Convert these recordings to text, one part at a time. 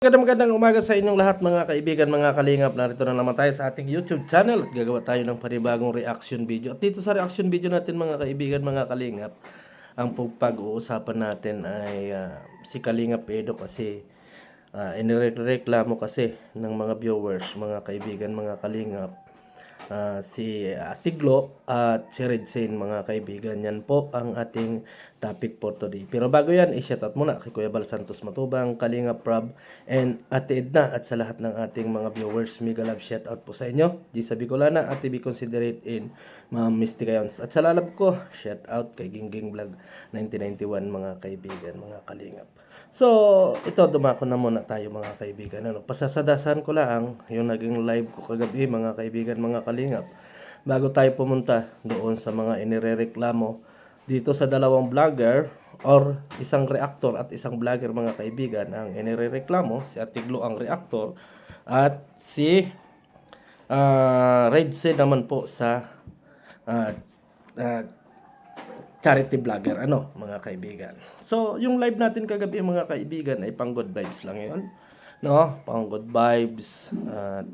Magandang umaga sa inyong lahat mga kaibigan, mga kalingap. Narito na naman tayo sa ating YouTube channel at gagawa tayo ng panibagong reaction video. At dito sa reaction video natin mga kaibigan, mga kalingap, ang pag-uusapan natin ay si Kalingap Edo kasi inireklamo kasi ng mga viewers, mga kaibigan, mga kalingap, si Tiglo at si Redsin mga kaibigan. Yan po ang ating topic for today. Pero bago yan, i-shout out muna kay Kuya Bal Santos Matubang, Kalingap Prab, and Ate Edna at sa lahat ng ating mga viewers. Mega love shout out po sa inyo. Gisa Bicolana at TV Considerate in Ma'am Misty Kayons. At sa lalab ko, shout out kay Gingging Vlog 1991 mga kaibigan, mga kalingap. So, ito dumako na muna tayo mga kaibigan. Pasasadasan ko lang yung naging live ko kagabi mga kaibigan, mga kalingap. Bago tayo pumunta doon sa mga inirereklamo dito sa dalawang vlogger or isang reactor at isang vlogger mga kaibigan ang inirereklamo, si Atiglo ang reactor at si Redse naman po sa charity vlogger mga kaibigan. So yung live natin kagabi mga kaibigan ay pang good vibes lang yun, no? Pang good vibes at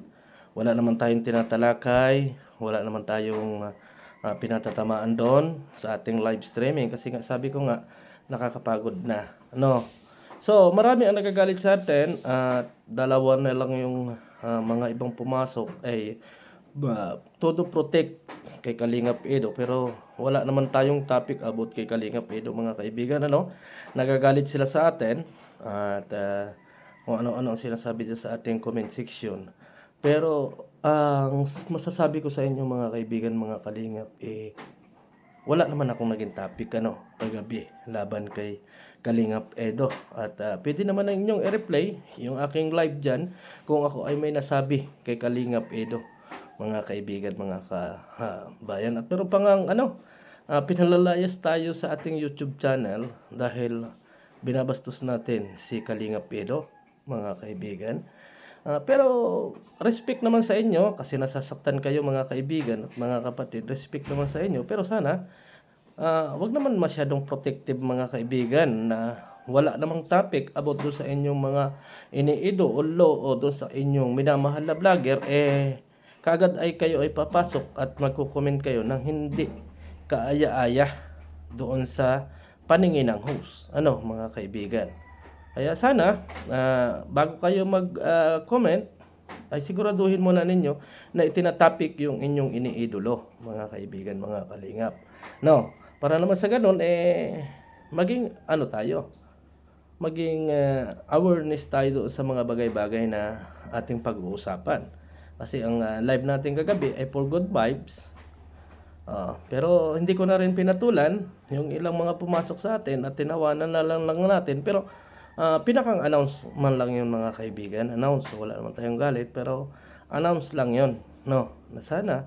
wala naman tayong tinatalakay, wala naman tayong pinatatamaan doon sa ating live streaming kasi nga sabi ko nga nakakapagod na, so marami ang nagagalit sa atin at dalawa na lang yung mga ibang pumasok ay todo protect kay Kalingap Edo, pero wala naman tayong topic about kay Kalingap Edo mga kaibigan. Nagagalit sila sa atin at kung ano-ano ang sinasabi dyan sa ating comment section. Pero ang masasabi ko sa inyo mga kaibigan, mga kalingap, wala naman akong naging topic kagabi laban kay Kalingap Edo. At pwede naman na inyong i-replay yung aking live dyan kung ako ay may nasabi kay Kalingap Edo, mga kaibigan, mga kabayan. At meron pa ngang pinalalayas tayo sa ating YouTube channel dahil binabastos natin si Kalingap Edo, mga kaibigan. Pero respect naman sa inyo kasi nasasaktan kayo mga kaibigan at mga kapatid. Respect naman sa inyo, pero sana wag naman masyadong protective mga kaibigan na wala namang topic about do sa inyong mga iniidolo o do sa inyong minamahal na vlogger, kagad ay kayo ay papasok at magko-comment kayo ng hindi kaaya-aya doon sa paningin ng host, mga kaibigan. Kaya sana bago kayo mag-comment ay siguraduhin muna ninyo na itinatopic yung inyong iniidolo, mga kaibigan, mga kalingap. Para naman sa ganun maging tayo, maging awareness tayo doon sa mga bagay-bagay na ating pag-uusapan. Kasi ang live natin kagabi ay for good vibes. Pero hindi ko na rin pinatulan yung ilang mga pumasok sa atin at tinawanan na lang natin. Pero pinakang-announce man lang yun mga kaibigan. Announce, wala naman tayong galit, pero announce lang yun, na sana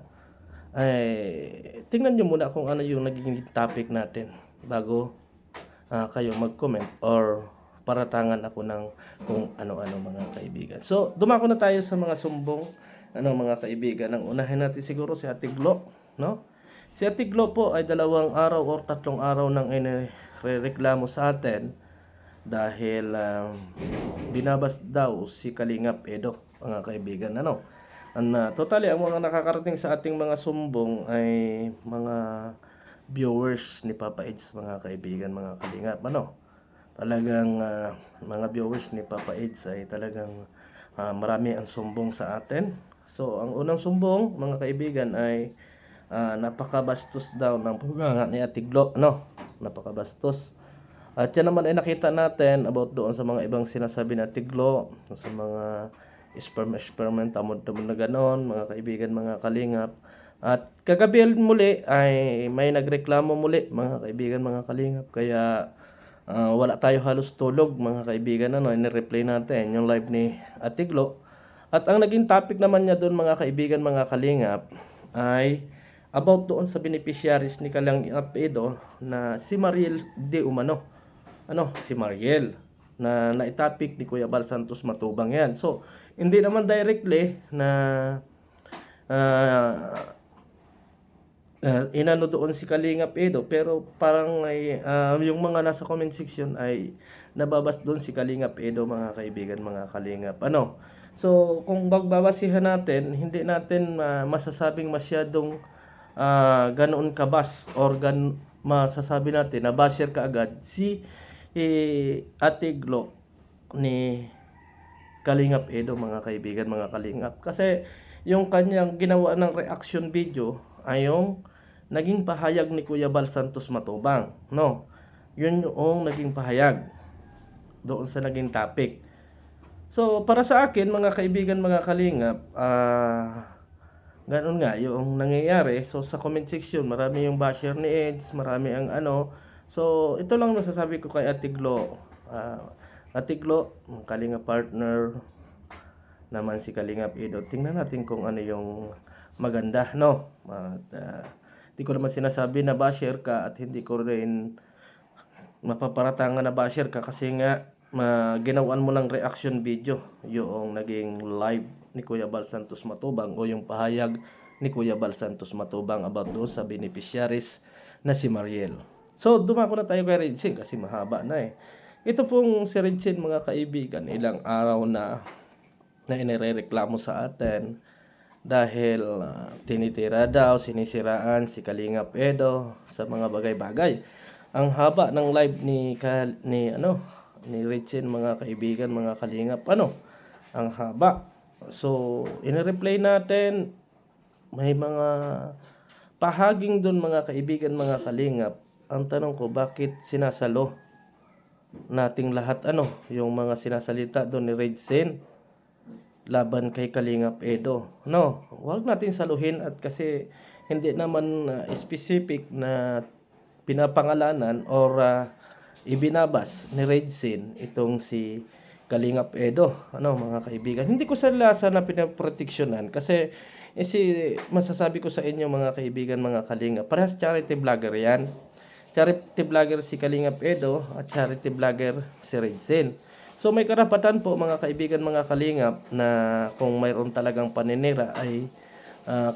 ay tingnan nyo muna kung ano yung naging topic natin bago kayo mag-comment or paratangan ako ng kung ano-ano mga kaibigan. So dumako na tayo sa mga sumbong mga kaibigan. Ang unahin natin siguro si Atiglo, Si Atiglo po ay 2 araw o 3 araw nang inireklamo sa atin dahil binabas daw si Kalingap Edo, mga kaibigan. Totally ang mga nakakarating sa ating mga sumbong ay mga viewers ni Papa Eds, mga kaibigan, mga kalingap. Talagang mga viewers ni Papa Eds ay talagang marami ang sumbong sa atin. So ang unang sumbong mga kaibigan ay napakabastos daw ng paganga ni Atiglo, napakabastos. At yan naman ay nakita natin about doon sa mga ibang sinasabi na Tiglo, sa mga experiment tamod-tamod na ganon, mga kaibigan, mga kalingap. At kagabi muli ay may nagreklamo muli, mga kaibigan, mga kalingap. Kaya wala tayo halos tulog, mga kaibigan, ini-replay natin yung live ni Atiglo. At ang naging topic naman niya doon, mga kaibigan, mga kalingap, ay about doon sa beneficiaries ni Kalingap Edo na si Mariel De Umano. Si Mariel na naitopic ni Kuya Bal Santos Matubang yan. So hindi naman directly na inano doon si Kalingap Edo, pero parang may yung mga nasa comment section ay nababas doon si Kalingap Edo, mga kaibigan, mga kalingap. So kung bagbabasihan natin, hindi natin masasabing masyadong ganoon kabas or masasabi natin na basher kaagad si Ate Glo ni Kalingap Edo, mga kaibigan, mga kalingap. Kasi yung kanyang ginawa ng reaction video ay yung naging pahayag ni Kuya Bal Santos Matubang, no? Yun yung naging pahayag doon sa naging topic. So, para sa akin, mga kaibigan, mga kalingap, ganun nga yung nangyayari. So, sa comment section, marami yung basher ni Eds, marami ang ano. So, ito lang masasabi ko kay Ate Glo. Ate Glo, kalingap partner naman si Kalingap Edo. Tingnan natin kung ano yung maganda, no? At hindi ko naman sinasabi na basher ka, at hindi ko rin mapaparatangan na basher ka, kasi nga ginawan mo lang reaction video yung naging live ni Kuya Bal Santos Matubang, o yung pahayag ni Kuya Bal Santos Matubang about doon sa beneficiaries na si Mariel. So, dumako na tayo kay Regine kasi mahaba na eh. Ito pong si Regine, mga kaibigan, ilang araw na inirereklamo sa atin dahil tinitira daw, sinisiraan si Kalingap Edo sa mga bagay-bagay. Ang haba ng live ni Regine, mga kaibigan, mga kalingap, ang haba. So, in-reply natin, may mga pahaging doon, mga kaibigan, mga kalingap. Ang tanong ko, bakit sinasalo nating lahat yung mga sinasalita doon ni Regine laban kay Kalingap Edo? No, huwag natin saluhin, at kasi hindi naman specific na pinapangalanan or ibinabas ni Regine itong si Kalingap Edo, mga kaibigan. Hindi ko sa lasa na pinaproteksyonan, kasi masasabi ko sa inyo, mga kaibigan, mga kalingap, parehas charity vlogger yan. Charity vlogger si Kalingap Edo at charity vlogger si Regine. So may karapatan po, mga kaibigan, mga kalingap, na kung mayroon talagang paninira ay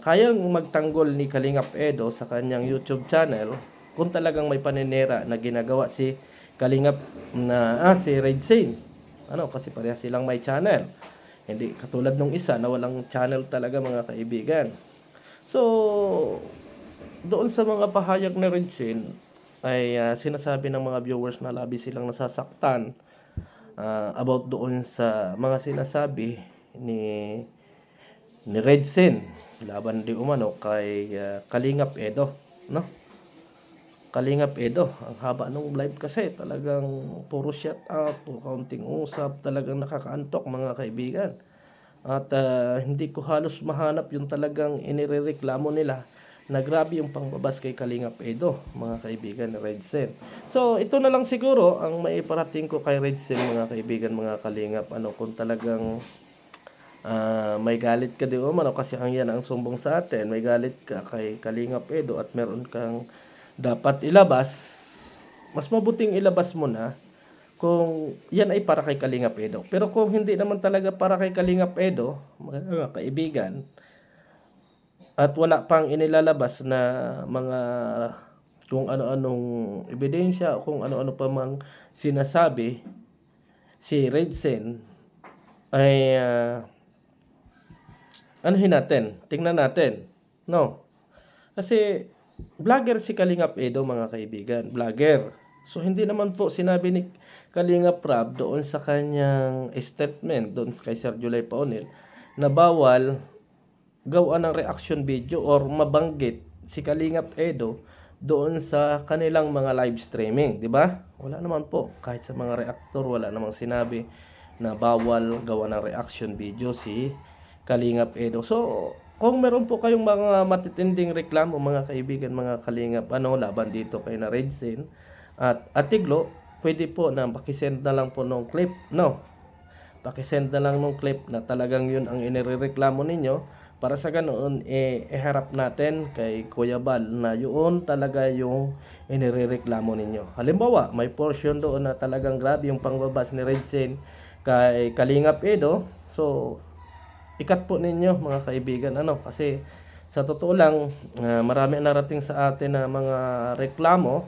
kayang magtanggol ni Kalingap Edo sa kanyang YouTube channel kung talagang may paninira na ginagawa si Kalingap si Regine. Kasi pareha silang may channel. Hindi katulad nung isa na walang channel talaga, mga kaibigan. So, doon sa mga pahayag ni Regine ay sinasabi ng mga viewers na labi silang nasasaktan about doon sa mga sinasabi ni Regine laban di umano kay Kalingap Edo, no? Kalingap Edo, ang haba ng live kasi, talagang puro shout out, puro kaunting usap, talagang nakakaantok, mga kaibigan. At hindi ko halos mahanap yung talagang inirereklamo nila na grabe yung pangbabas kay Kalingap Edo, mga kaibigan, ni Regine. So, ito na lang siguro ang maiparating ko kay Regine, mga kaibigan, mga kalingap. Kung talagang may galit ka di umano, kasi yan ang sumbong sa atin, may galit ka kay Kalingap Edo at meron kang dapat ilabas, mas mabuting ilabas mo na kung yan ay para kay Kalingap Edo. Pero kung hindi naman talaga para kay Kalingap Edo, mga kaibigan, at wala pang inilalabas na mga kung ano-anong ebidensya, kung ano-ano pa mang sinasabi si Regine, ay tingnan natin, no? Kasi vlogger si Kalingap Edo, mga kaibigan, vlogger. So hindi naman po sinabi ni Kalingap Rab doon sa kanyang statement doon kay Sir July Paonil na bawal gawa ng reaction video or mabanggit si Kalingap Edo doon sa kanilang mga live streaming, di ba? Wala naman po, kahit sa mga reactor, wala namang sinabi na bawal gawa ng reaction video si Kalingap Edo. So, kung meron po kayong mga matitinding reklamo, mga kaibigan, mga kalingap, laban dito kay na Regine at Ate Glo, pwede po na pakisend na lang po nung clip, no? Pakisend na lang nung clip na talagang yun ang inireklamo ninyo, para sa ganoon iharap natin kay Kuya Bal na yun talaga yung inireklamo ninyo. Halimbawa, may portion doon na talagang grabe yung pangbabas ni Regine kay Kalingap Edo. So, ikat po ninyo, mga kaibigan, kasi Sa totoo lang, marami ang narating sa atin na mga reklamo.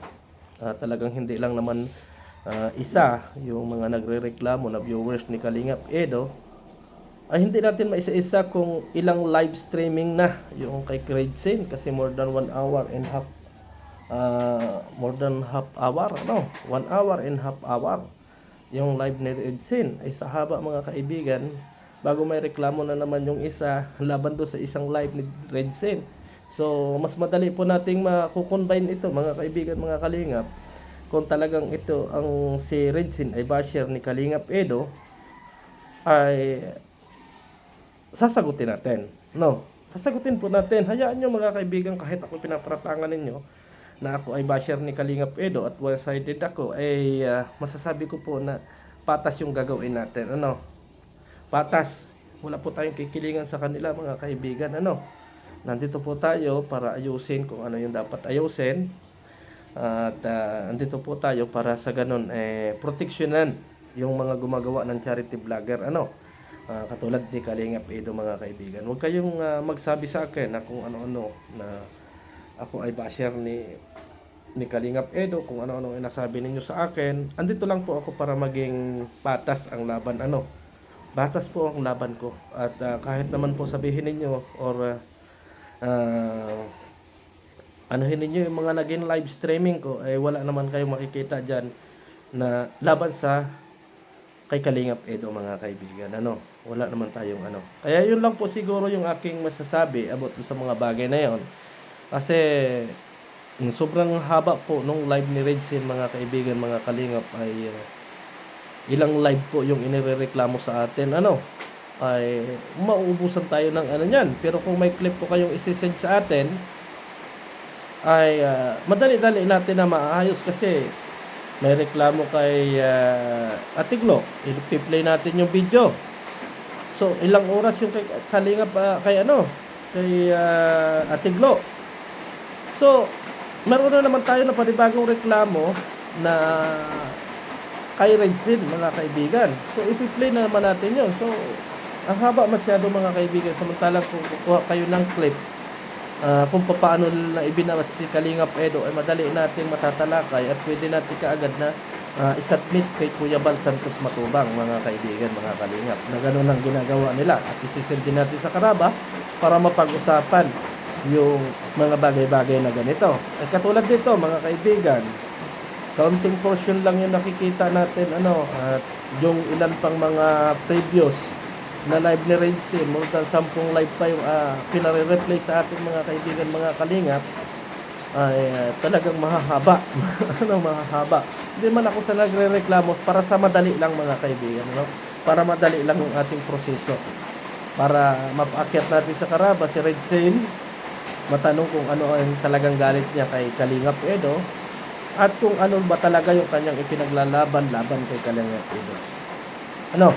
Talagang hindi lang naman isa yung mga nagrereklamo na viewers ni Kalingap Edo. Ay hindi natin maisa-isa kung ilang live streaming na yung kay Craigsin kasi more than 1 hour and half, more than half hour, no? 1 hour and half hour yung live ni Craigsin. Ay sa haba mga kaibigan, bago may reklamo na naman yung isa laban do sa isang live ni Craigsin. So mas madali po nating makukombine ito mga kaibigan, mga kalingap, kung talagang ito ang si Craigsin ay basher ni Kalingap Edo, ay sasagutin natin. No, sasagutin po natin. Hayaan nyo mga kaibigan, kahit ako pinaparatangan ninyo na ako ay basher ni Kalingap Edo at one-sided ako, ay masasabi ko po na patas yung gagawin natin. Ano? Patas. Wala po tayong kikilingan sa kanila mga kaibigan. Ano? Nandito po tayo para ayusin kung ano yung dapat ayusin. At andito po tayo para sa ganun proteksyonan yung mga gumagawa ng charity vlogger. Ano? Katulad ni Kalingap Edo mga kaibigan. Huwag kayong magsabi sa akin na kung ano-ano na ako ay basher ni Kalingap Edo, kung ano-ano ay nasabi ninyo sa akin. Andito lang po ako para maging patas ang laban. Ano? Batas po ang laban ko. At kahit naman po sabihin ninyo or anuhin ninyo yung mga naging live streaming ko, ay wala naman kayong makikita dyan na laban sa kay Kalingap Edo mga kaibigan. Ano? Wala naman tayong ano. Kaya yun lang po siguro yung aking masasabi about sa mga bagay na yon. Kasi sobrang haba po nung live ni Redsin mga kaibigan, mga kalingap, ay ilang live po yung inirereklamo sa atin. Ano? Ay mauubusan tayo ng ano niyan. Pero kung may clip po kayong isi-send sa atin, ay madali-dali natin na maayos kasi may reklamo kay Atiglo. I-play natin yung video. So ilang oras yung kay Kalingap kay Atiglo. So meron na naman tayo na panibagong reklamo na kay Redsin mga kaibigan. So i-play na naman natin yun. So ang haba masyado mga kaibigan, samantalang kung kukuha kayo ng clip kung paano na ibinawas si Kalingap Edo, ay madali nating matatalakay at pwede natin kaagad na isubmit kay Kuya Bal Santos Matubang mga kaibigan, mga kalingap, na gano'n ang ginagawa nila, at isisend din natin sa Karaba para mapag-usapan yung mga bagay-bagay na ganito. At katulad dito mga kaibigan, counting portion lang yung nakikita natin, at yung ilan pang mga previous na live ni Redsin, more than 10 live pa yung pinare-replay sa ating mga kaibigan, mga kalingap, ay talagang mahahaba. Mahahaba. Hindi man ako sa nagre-reklamo, para sa madali lang mga kaibigan, para madali lang yung ating proseso, para mapaakyat natin sa Karaba si Redsin, matanong kung ano ang talagang galit niya kay Kalingap Edo, at kung ano ba talaga yung kanyang ipinaglalaban kay Kalingap Edo.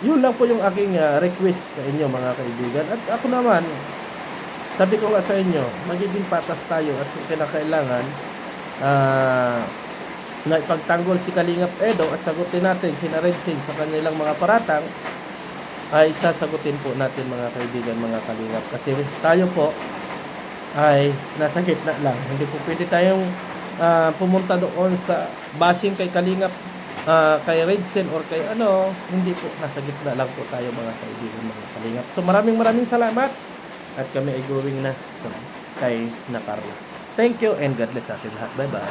Yun lang po yung aking request sa inyo mga kaibigan. At ako naman, sabi ko nga sa inyo, magiging patas tayo at kinakailangan na ipagtanggol si Kalingap Edo at sagutin natin si Redsin sa kanilang mga paratang, ay sasagutin po natin mga kaibigan, mga kalingap. Kasi tayo po ay nasa gitna lang. Hindi po pwede tayong pumunta doon sa bashing kay Kalingap, kay Redsin or kay hindi po, nasa gitna lang po tayo mga kaibigan, mga kalingap. So maraming salamat at kami ay going na kay Nakarla. Thank you and God bless sa atin lahat. Bye bye.